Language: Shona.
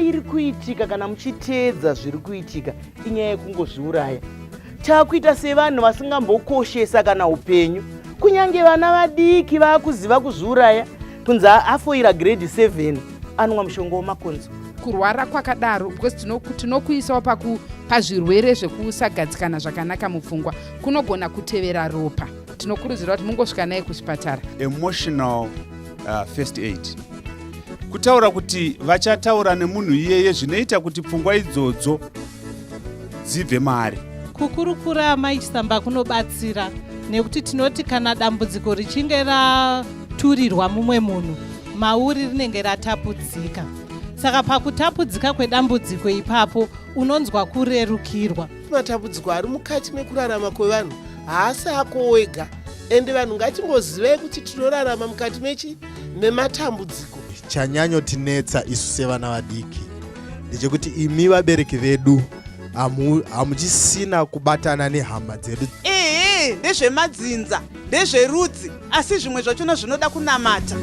chairi kuitika kana muchiteedza zviri kuitika inyaya yekungozviuraya. Takuita sevanhu vasingambokoshesa kana upenyu. Kunyange vana vadiki vakuziva kuzviuraya, kunzi afoira grade 7 anwa mushonga wemakonzo. Kurwara kwakadaro because tinokuisawo pazvirwere zvekusagadzikana zvakanaka mupfungwa kunogona kutevera ropa. Tinokurudzirwa kuti mungosvika naye kuchipatara. Emotional first aid. Kutaura kuti vachataura nemunhu iyeye zvinoita kuti pfungwa idzodzo dzibve mari. Kukurukura Mai Chisamba kunobatsira nekuti tinoti kana dambudziko richinge raturirwa mumwe munhu, mauri rinenge ratapudzika. Saka pakutapudzika kwedambudziko ipapo unonzwa kurerukirwa. Matambudziko ari mukati mekurarama kwevanhu haasi ako wega, ende vanhu ngatimbozivei kuti tinorarama mukati mematambudziko. Chanyanyotinetsa isu sevana vadiki ndechekuti imi vabereki vedu hamuchisina kubatana nehama dzedu. Ndezvemadzinza, ndezverudzi, asi zvimwe zvachona zvinoda kunamata.